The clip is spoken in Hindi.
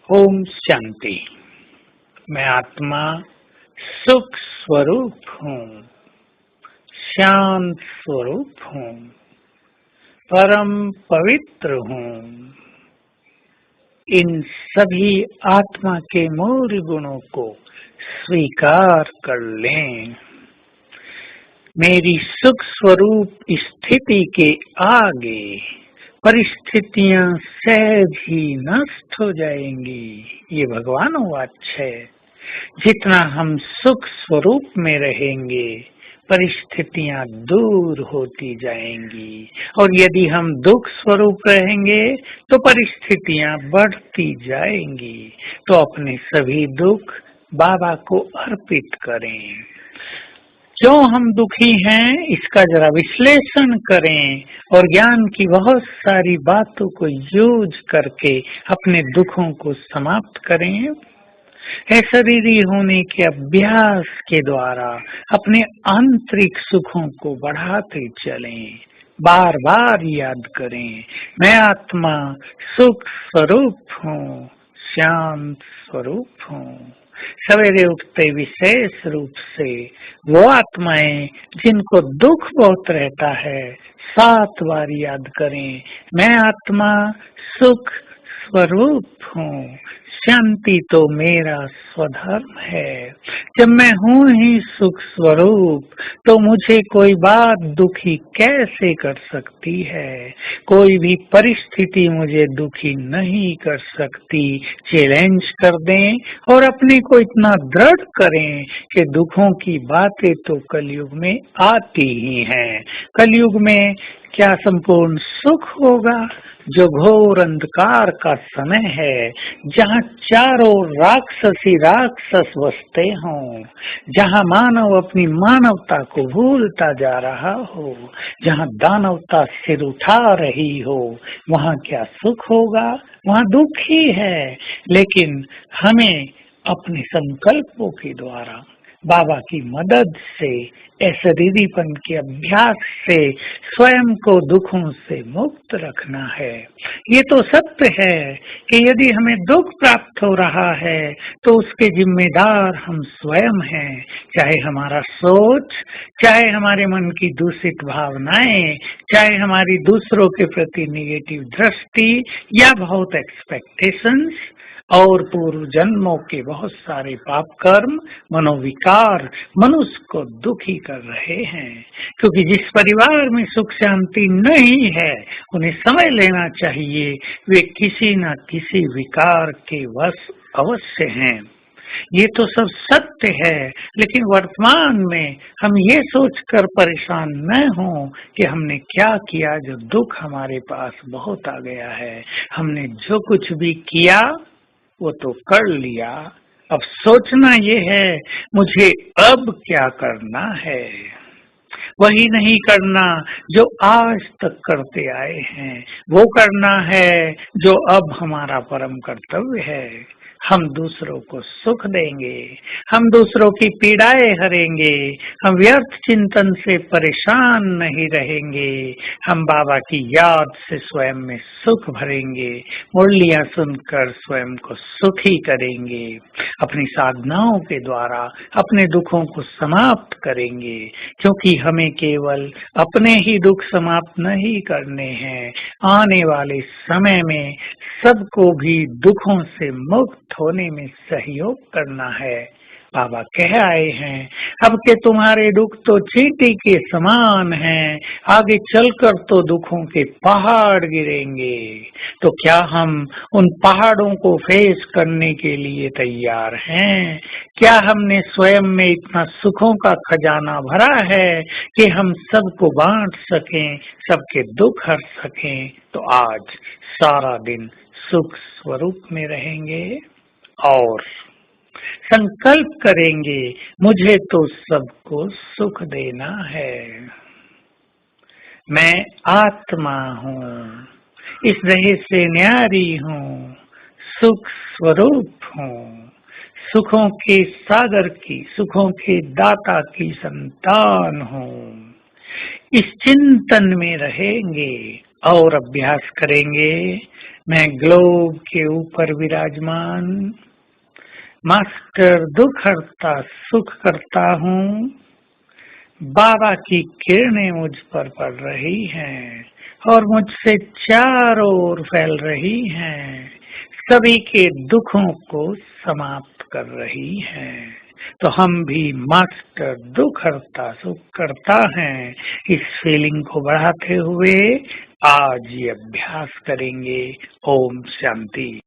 ओम शांति। मैं आत्मा सुख स्वरूप हूँ, शांत स्वरूप हूँ, परम पवित्र हूँ। इन सभी आत्मा के मूल गुणों को स्वीकार कर लें। मेरी सुख स्वरूप स्थिति के आगे परिस्थितियां सहज ही नष्ट हो जाएंगी। ये भगवान वाच है। जितना हम सुख स्वरूप में रहेंगे, परिस्थितियां दूर होती जाएंगी, और यदि हम दुख स्वरूप रहेंगे तो परिस्थितियां बढ़ती जाएंगी। तो अपने सभी दुख बाबा को अर्पित करें। क्यों हम दुखी हैं, इसका जरा विश्लेषण करें और ज्ञान की बहुत सारी बातों को यूज करके अपने दुखों को समाप्त करें। शरीरी होने के अभ्यास के द्वारा अपने आंतरिक सुखों को बढ़ाते चलें। बार बार याद करें, मैं आत्मा सुख स्वरूप हूँ, शांत स्वरूप हूँ। सवेरे उठते विशेष रूप से वो आत्माएं जिनको दुख बहुत रहता है 7 बार याद करें, मैं आत्मा सुख स्वरूप हूँ, शांति तो मेरा स्वधर्म है। जब मैं हूँ ही सुख स्वरूप, तो मुझे कोई बात दुखी कैसे कर सकती है। कोई भी परिस्थिति मुझे दुखी नहीं कर सकती। चैलेंज कर दें और अपने को इतना दृढ़ करें कि दुखों की बातें तो कलयुग में आती ही हैं। कलयुग में क्या संपूर्ण सुख होगा? जो घोर अंधकार का समय है, जहाँ चारों राक्षसी राक्षस बसते हों, जहाँ मानव अपनी मानवता को भूलता जा रहा हो, जहाँ दानवता सिर उठा रही हो, वहाँ क्या सुख होगा? वहाँ दुख ही है। लेकिन हमें अपने संकल्पों के द्वारा बाबा की मदद से, शरीरीपन के अभ्यास से स्वयं को दुखों से मुक्त रखना है। ये तो सत्य है कि यदि हमें दुख प्राप्त हो रहा है तो उसके जिम्मेदार हम स्वयं हैं। चाहे हमारा सोच, चाहे हमारे मन की दूषित भावनाएं, चाहे हमारी दूसरों के प्रति निगेटिव दृष्टि या बहुत एक्सपेक्टेशंस और पूर्व जन्मों के बहुत सारे पाप कर्म, मनोविकार मनुष्य को दुखी कर रहे हैं। क्योंकि जिस परिवार में सुख शांति नहीं है, उन्हें समझ लेना चाहिए वे किसी न किसी विकार के वश अवश्य हैं। ये तो सब सत्य है। लेकिन वर्तमान में हम ये सोचकर परेशान न हों कि हमने क्या किया जो दुख हमारे पास बहुत आ गया है। हमने जो कुछ भी किया वो तो कर लिया। अब सोचना ये है मुझे अब क्या करना है। वही नहीं करना जो आज तक करते आए हैं, वो करना है जो अब हमारा परम कर्तव्य है। हम दूसरों को सुख देंगे, हम दूसरों की पीड़ाएं हरेंगे, हम व्यर्थ चिंतन से परेशान नहीं रहेंगे, हम बाबा की याद से स्वयं में सुख भरेंगे, मुरलियां सुनकर स्वयं को सुखी करेंगे, अपनी साधनाओं के द्वारा अपने दुखों को समाप्त करेंगे। क्योंकि हमें केवल अपने ही दुख समाप्त नहीं करने हैं, आने वाले समय में सबको भी दुखों से मुक्त होने में सहयोग करना है। बाबा कह आए हैं, अब के तुम्हारे दुख तो चींटी के समान हैं, आगे चलकर तो दुखों के पहाड़ गिरेंगे। तो क्या हम उन पहाड़ों को फेस करने के लिए तैयार हैं? क्या हमने स्वयं में इतना सुखों का खजाना भरा है कि हम सबको बांट सकें, सबके दुख हर सकें? तो आज सारा दिन सुख स्वरूप में रहेंगे और संकल्प करेंगे मुझे तो सबको सुख देना है। मैं आत्मा हूँ, इस देह से न्यारी हूँ, सुख स्वरूप हूँ, सुखों के सागर की, सुखों के दाता की संतान हूँ। इस चिंतन में रहेंगे और अभ्यास करेंगे। मैं ग्लोब के ऊपर विराजमान मास्टर दुख हरता सुख करता हूँ। बाबा की किरणें मुझ पर पड़ रही हैं और मुझसे चारों ओर फैल रही हैं, सभी के दुखों को समाप्त कर रही हैं। तो हम भी मास्टर दुख हरता सुख करता हैं, इस फीलिंग को बढ़ाते हुए आज ये अभ्यास करेंगे। ओम शांति।